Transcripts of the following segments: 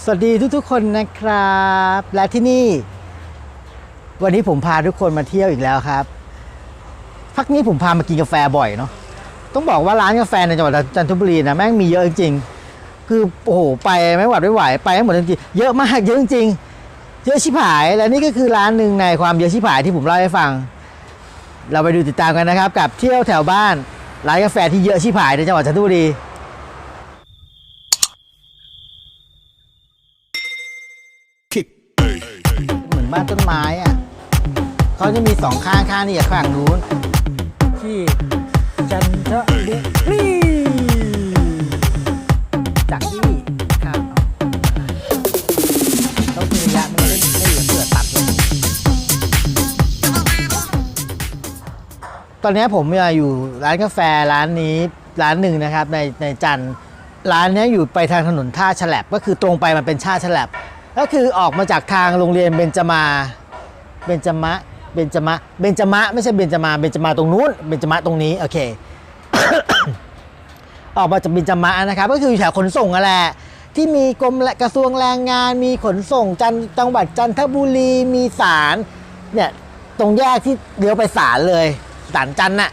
สวัสดีทุกๆคนนะครับและที่นี่วันนี้ผมพาทุกคนมาเที่ยวอีกแล้วครับพักนี้ผมพามากินกาแฟบ่อยเนาะต้องบอกว่าร้านกาแฟในจังหวัดจันทบุรีนะแม่งมีเยอะจริงๆคือโอ้โหไปไม่หวัดไม่ไหวไปให้หมดจริงๆเยอะมากเยอะจริงๆเยอะชิบหายและนี่ก็คือร้านหนึ่งในความเยอะชิบหายที่ผมเล่าให้ฟังเราไปดูติดตามกันนะครับกับเที่ยวแถวบ้านร้านกาแฟที่เยอะชิบหายในจังหวัดจันทบุรีเหมือนบ้านต้นไม้อ่ะเขาจะมีสองข้างนี่กับข้างนู้นที่จันทบุรีจากที่ครับต้องมีระยะไม่เหลือเสือตัดเลยตอนนี้ผมอยู่ร้านกาแฟร้านนี้ร้านหนึ่งนะครับในจันทร์ร้านนี้อยู่ไปทางถนนท่าฉลับก็คือตรงไปมันเป็นท่าฉลับก็คือออกมาจากทางโรงเรียนเบญจมะไม่ใช่เบญจมาตรงนู้นเบญจมะตรงนี้โอเค ออกมาจากเบญจมะนะครับก็คือแถวขนส่งนั่นแหละที่มีกรมกระทรวงแรงงานมีขนส่งจังหวัดจันทบุรีมีศาลเนี่ยตรงแยกที่เลี้ยวไปศาลเลยศาลจันทร์น่ะ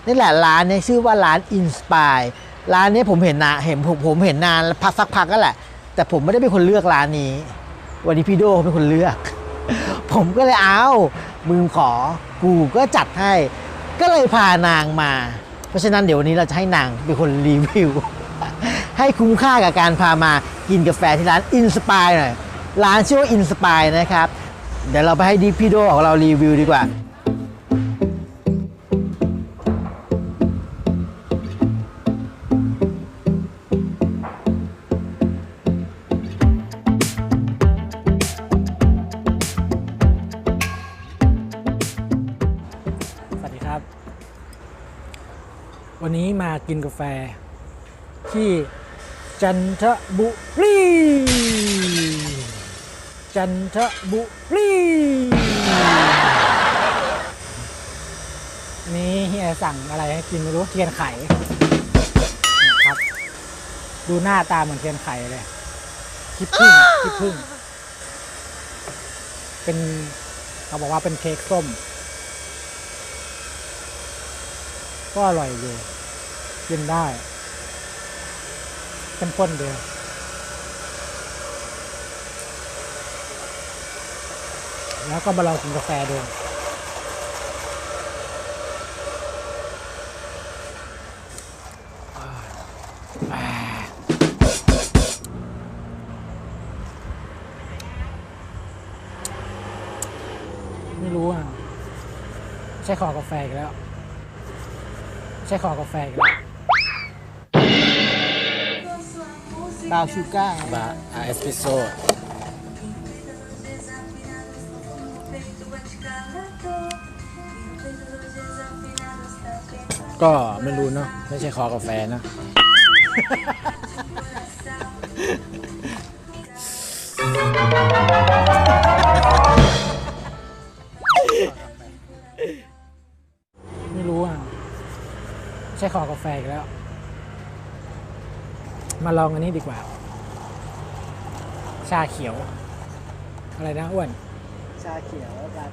นี่แหละร้านนี้ชื่อว่าร้านอินสปายร้านนี้ผมเห็นนานสักพักก็แหละแต่ผมไม่ได้เป็นคนเลือกร้านนี้วันนี้พี่โดเขาเป็นคนเลือก ผมก็เลยมึงขอกูก็จัดให้ก็เลยพานางมาเพราะฉะนั้นเดี๋ยววันนี้เราจะให้นางเป็นคนรีวิว ให้คุ้มค่ากับการพามากินกาแฟที่ร้านอินสปายหน่อยร้านชื่อว่าอินสปายนะครับเดี๋ยวเราไปให้ดิพี่โดของเรารีวิวดีกว่าวันนี้มากินกาแฟที่จันทบุรีนี่เฮียสั่งอะไรให้กินไม่รู้เทียนไข่ครับดูหน้าตาเหมือนเทียนไข่เลยคิดพึ่งเป็นเขาบอกว่าเป็นเค้กส้มก็อร่อยอยู่กินได้เข้มข้นเดียวแล้วก็มาลองกินกาแฟดูไม่รู้ใช่ขอกาแฟอีกแล้วบราวน์ชูการ์เอสเปรสโซ่ก็ไม่รู้เนาะไม่ใช่คอกาแฟนะไม่รู้ใช่ขอกาแฟอีกแล้วมาลองอันนี้ดีกว่าชาเขียวอะไรนะอ้วนชาเขียวลา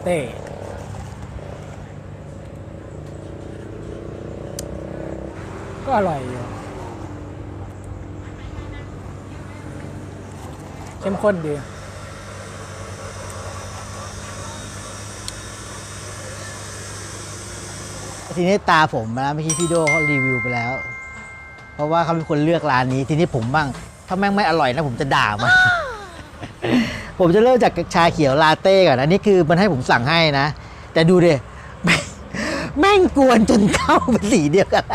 เต้ก็อร่อยอยู่เข้มข้นดีทีนี้ตาผมนะเมื่อกี้พี่โดเขารีวิวไปแล้วเพราะว่าเขาเป็นคนเลือกร้านนี้ทีนี้ผมบ้างถ้าแม่งไม่อร่อยนะผมจะด่ามัน ผมจะเริ่มจากชาเขียวลาเต้ก่อนอันนี้คือมันให้ผมสั่งให้นะแต่ดูดิ แม่งกวนจนเข้าเป็นสีเดียวกัน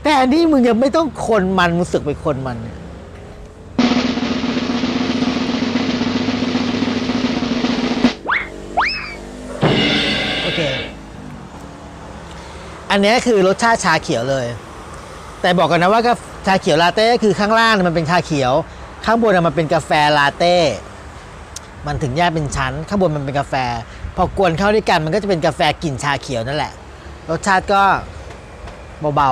แต่อันนี้มึงยังไม่ต้องคนมันมึงสึกไปคนมันโอเคอันนี้คือรสชาติชาเขียวเลยแต่บอกกันนะว่าชาเขียวลาเต้คือข้างล่างมันเป็นชาเขียวข้างบนมันเป็นกาแฟลาเต้มันถึงแยกเป็นชั้นข้างบนมันเป็นกาแฟพอกวนเข้าด้วยกันมันก็จะเป็นกาแฟกลิ่นชาเขียวนั่นแหละรสชาติก็เบา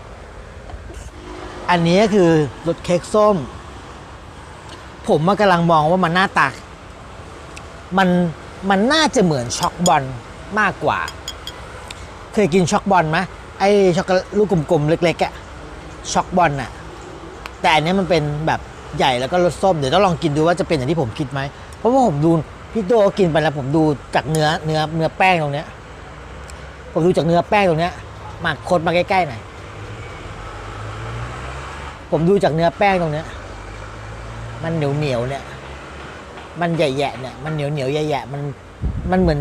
ๆ อันนี้ก็คือรสเค้กส้ม ผมกำลังมองว่ามันหน้าตามันน่าจะเหมือนช็อกบอลมากกว่า เคยกินช็อกบอลไหมไอ้ช็อกโกแลตลูกกลมๆเล็กๆอะช็อกบอลน่ะแต่อันนี้มันเป็นแบบใหญ่แล้วก็รสส้มเดี๋ยวต้องลองกินดูว่าจะเป็นอย่างที่ผมคิดไหมเพราะว่าผมดูพี่โตกินไปแล้วผมดูจากเนื้อแป้งตรงเนี้ยผมดูจากเนื้อแป้งตรงเนี้ยมาคดมาใกล้ๆหน่อยผมดูจากเนื้อแป้งตรงเนี้ยมันเหนียวเนี่ยมันใหญ่ๆเนี่ยมันเหนียวใหญ่ๆมันเหมือน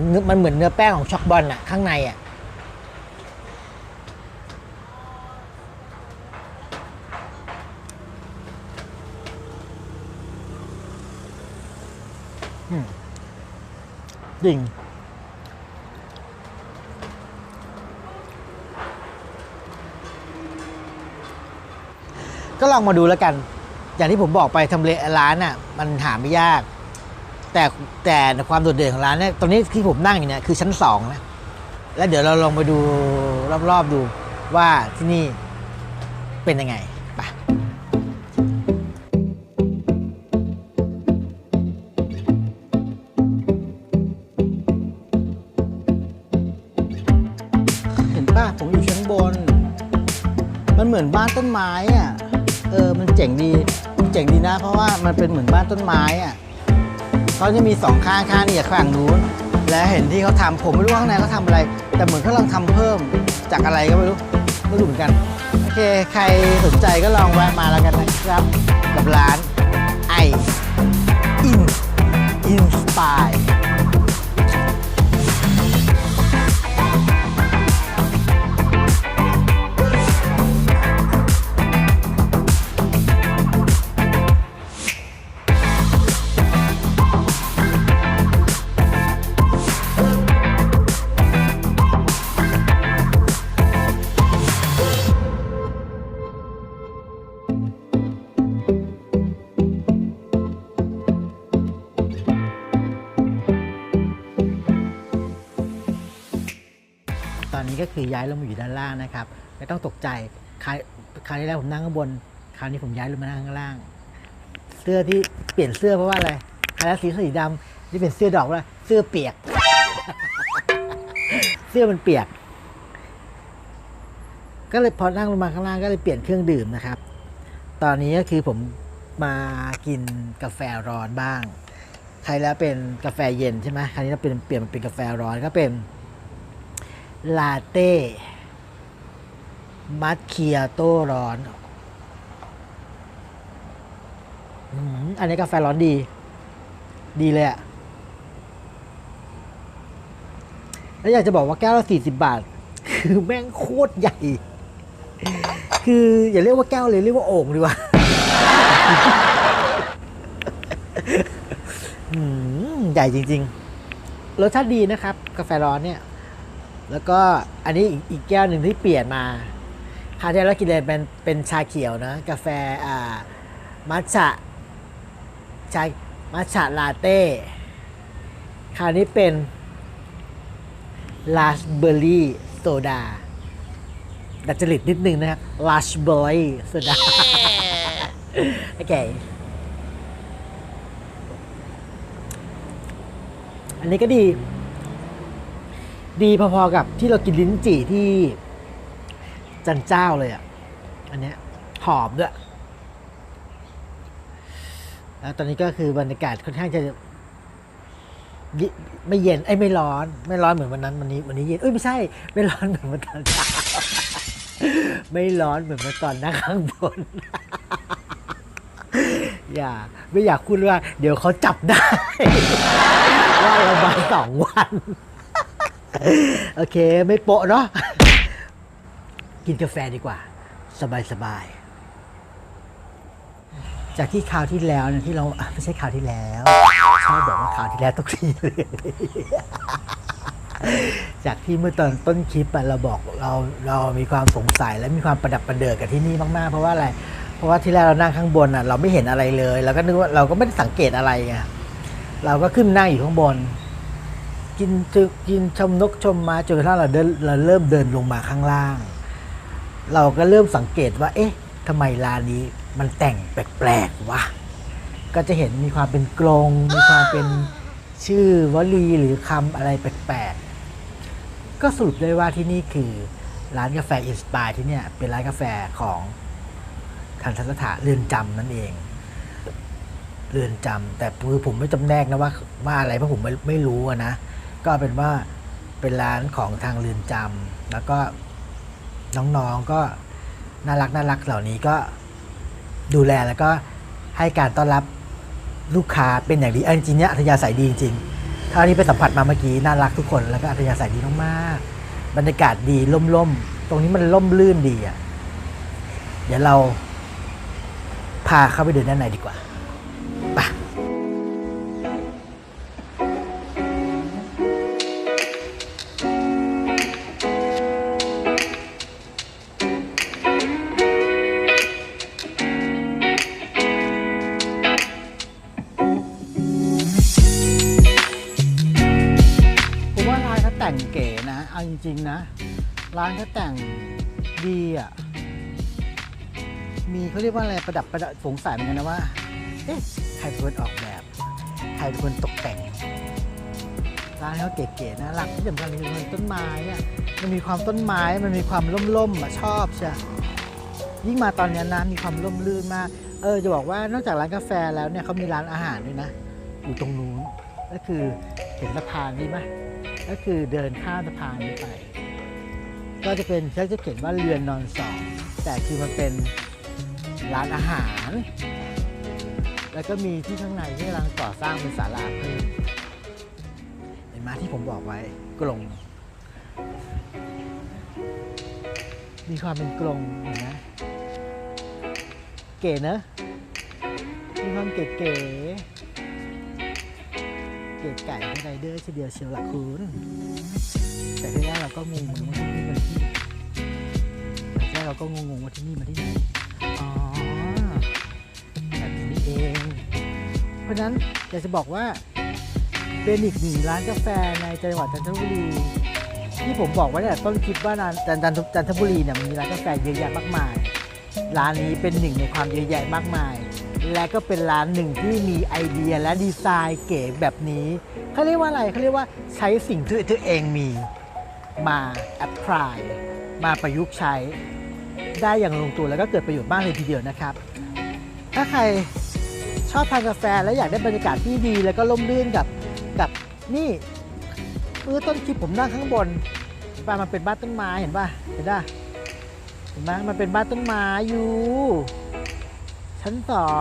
เนื้อแป้งของช็อกบอลน่ะข้างในอ่ะจริงก็ลองมาดูแล้วกันอย่างที่ผมบอกไปทำเลร้านอ่ะมันหาไม่ยากแต่ความโดดเด่นของร้านเนี่ยตอนนี้ที่ผมนั่งอยู่เนี่ยคือชั้น2นะแล้วเดี๋ยวเราลองไปดูรอบๆดูว่าที่นี่เป็นยังไงไปเห็นป่ะผมอยู่ชั้นบนมันเหมือนบ้านต้นไม้อ่ะมันเจ๋งดีนะเพราะว่ามันเป็นเหมือนบ้านต้นไม้อ่ะเขาจะมี2ข้างนี่กับข้างนู้นและเห็นที่เขาทำผมไม่รู้ว่าข้างในเขาทำอะไรแต่เหมือนเขากำลังทำเพิ่มจากอะไรก็ไม่รู้เหมือนกันโอเคใครสนใจก็ลองแวะมาแล้วกันนะครับกับร้านไออินสปายตอนนี้ก็คือย้ายลงมาอยู่ด้านล่างนะครับไม่ต้องตกใจคราวที่แล้วผมนั่งข้างบนคราวนี้ผมย้ายลงมานั่งข้างล่างเสื้อที่เปลี่ยนเสื้อเพราะว่าอะไรคราวแล้วสีดำที่เป็นเสื้อดอกว่าเสื้อเปียก เสื้อมันเปียกก็เลยพอนั่งลงมาข้างล่างก็เลยเปลี่ยนเครื่องดื่มนะครับตอนนี้ก็คือผมมากินกาแฟร้อนบ้างใครแล้วเป็นกาแฟเย็นใช่ไหมคราวนี้เราเปลี่ยนมาเป็นกาแฟร้อนก็เป็นลาเต้มัทเคียโต้ร้อนอันนี้กาแฟร้อนดีเลยอะแล้วอยากจะบอกว่าแก้วละ40 บาทคือแม่งโคตรใหญ่คืออย่าเรียกว่าแก้วเลยเรียกว่าโอ่งดีกว่าใหญ่จริงๆรสชาติดีนะครับกาแฟร้อนเนี่ยแล้วก็อันนี้อีกแก้วหนึ่งที่เปลี่ยนมาคราวที่แล้วกินเลยเป็นชาเขียวนะกาแฟมัทฉะมัทฉะลาเต้คราวนี้เป็นราสเบอร์รี่โซดาดัดจริตนิดนึงนะครับราสเบอร์รี่โซดาโอเคอันนี้ก็ดีพอๆกับที่เรากินลิ้นจี่ที่จันเจ้าเลยอ่ะอันเนี้ยหอมด้วยแล้วตอนนี้ก็คือบรรยากาศค่อนข้างจะไม่เย็นไม่ร้อนเหมือนวันนั้นวันนี้เย็นไม่ใช่ไม่ร้อนเหมือนวันตอนเช้าไม่ร้อนเหมือนวันตอนนั่งข้างบนไม่อยากพูดว่าเดี๋ยวเขาจับได้ว่าเรามา2 วันโอเคไม่โปะเนาะกินกาแฟดีกว่าสบายจากที่คราวที่แล้วเนี่ยที่เราไม่ใช่คราวที่แล้วชอบบอกว่าคราวที่แล้วทุกทีเลยจากที่เมื่อตอนต้นคลิปเราบอกเรามีความสงสัยและมีความประดับประเดิดกับที่นี่มากๆเพราะว่าอะไรเพราะว่าที่แรกเรานั่งข้างบนเราไม่เห็นอะไรเลยเราก็นึกว่าเราก็ไม่ได้สังเกตอะไรไงเราก็ขึ้นนั่งอยู่ข้างบนกินชมนกชมมาจนกระทั่งเราเริ่มเดินลงมาข้างล่างเราก็เริ่มสังเกตว่าเอ๊ะ ทำไมร้านนี้มันแต่งแปลกๆวะก็จะเห็นมีความเป็นกลงมีความเป็นชื่อวลีหรือคำอะไรแปลกๆก็สรุปได้ว่าที่นี่คือร้านกาแฟอินสปายที่เนี่ยเป็นร้านกาแฟของทันตสถานเรือนจำนั่นเองเรือนจำแต่คือผมไม่จำแนกนะว่าอะไรเพราะผมไม่รู้อะนะก็เป็นว่าเป็นร้านของทางเรือนจำแล้วก็น้องๆก็น่ารักเหล่านี้ก็ดูแลแล้วก็ให้การต้อนรับลูกค้าเป็นอย่างดีจริงๆเนี่ยอัธยาศัยดีจริงๆเท่าที่ไปสัมผัสมาเมื่อกี้น่ารักทุกคนแล้วก็อัธยาศัยดีมากๆบรรยากาศดีร่มๆตรงนี้มันร่มรื่นดีอ่ะเดี๋ยวเราพาเข้าไปเดินด้านในดีกว่าไปผมว่าร้านเขาแต่งเก๋นะเอาจริงๆนะร้านเขาแต่งดีอ่ะมีเขาเรียกว่าอะไรประดับสงสัยเหมือนกันนะว่าเอ๊ะใครเป็นคนออกแบบใครเป็นคนตกแต่งร้านเขาเก๋ๆนะหลักที่สำคัญคือต้นไม้อ่ะมันมีความต้นไม้มันมีความร่มๆอ่ะชอบใช่ยิ่งมาตอนนี้นะมีความร่มรื่นมากจะบอกว่านอกจากร้านกาแฟแล้วเนี่ยเขามีร้านอาหารด้วยนะอยู่ตรงนู้นก็คือเห็นสะพานนี้ไหมก็คือเดินข้ามสะพานนี้ไปก็จะเป็นเขาจะเขียนว่าเรือนนอนสองแต่คือมันเป็นร้านอาหาร แล้วก็มีที่ข้างในที่กำลังก่อสร้างเป็นศาลาเพิ่มเห็นไหมที่ผมบอกไว้กลงมีความเป็นกลงเห็นไหมเก๋เนอะมีความเก๋ๆเก๋ไก่ไรเดอร์ทีเดียวเชียวละคุณแต่ที่แรกเราก็งงว่าที่นี่มันที่แต่ที่แรกเราก็งงว่าที่นี่มันที่ไหนอ๋อแบบนี้เองเพราะฉะนั้นอยากจะบอกว่าเป็นอีกหนึ่งร้านกาแฟในจังหวัดจันทบุรีที่ผมบอกไว้เนี่ยต้นคลิปว่าจันทบุรีเนี่ยมันมีร้านกาแฟเยอะแยะมากมายร้านนี้เป็นหนึ่งในความเยอะแยะมากมายและก็เป็นร้านหนึ่งที่มีไอเดียและดีไซน์เก๋แบบนี้เขาเรียกว่าอะไรเขาเรียกว่าใช้สิ่งที่ตัวเองมีมาแอพพลายมาประยุกต์ใช้ได้อย่างลงตัวแล้วก็เกิดประโยชน์มากเลยทีเดียวนะครับถ้าใครชอบทานกาแฟและอยากได้บรรยากาศที่ดีแล้วก็ร่มรื่นกับนี่ต้นคลิปผมนั่งข้างบนมันเป็นบ้านต้นไม้เห็นป่ะเห็นไหมมันเป็นบ้านต้นไม้อยู่ชั้น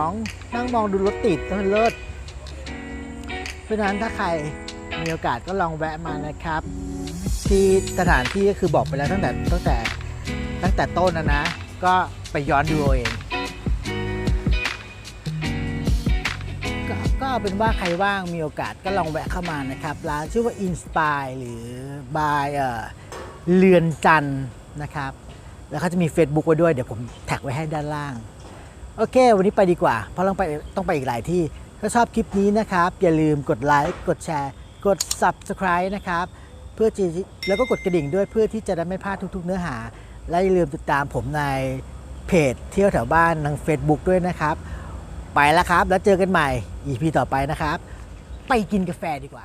2นั่งมองดูรถติดก็เลิศเพราะฉะนั้นถ้าใครมีโอกาสก็ลองแวะมานะครับที่สถานที่ก็คือบอกไปแล้วตั้งแต่ต้นนะก็ไปย้อนดูเองก็เอาเป็นว่าใครว่างมีโอกาสก็ลองแวะเข้ามานะครับร้านชื่อว่า Inspire หรือ by เรือนจันทร์นะครับแล้วเขาจะมี Facebook ไว้ด้วยเดี๋ยวผมแท็กไว้ให้ด้านล่างโอเควันนี้ไปดีกว่าเพราะต้องไปอีกหลายที่ถ้าชอบคลิปนี้นะครับอย่าลืมกดไลค์กดแชร์กด Subscribe นะครับเพื่อแล้วก็กดกระดิ่งด้วยเพื่อที่จะได้ไม่พลาดทุกๆเนื้อหาและอย่าลืมติดตามผมในเพจเที่ยวแถวบ้านทาง Facebook ด้วยนะครับไปแล้วครับแล้วเจอกันใหม่ EP ต่อไปนะครับไปกินกาแฟดีกว่า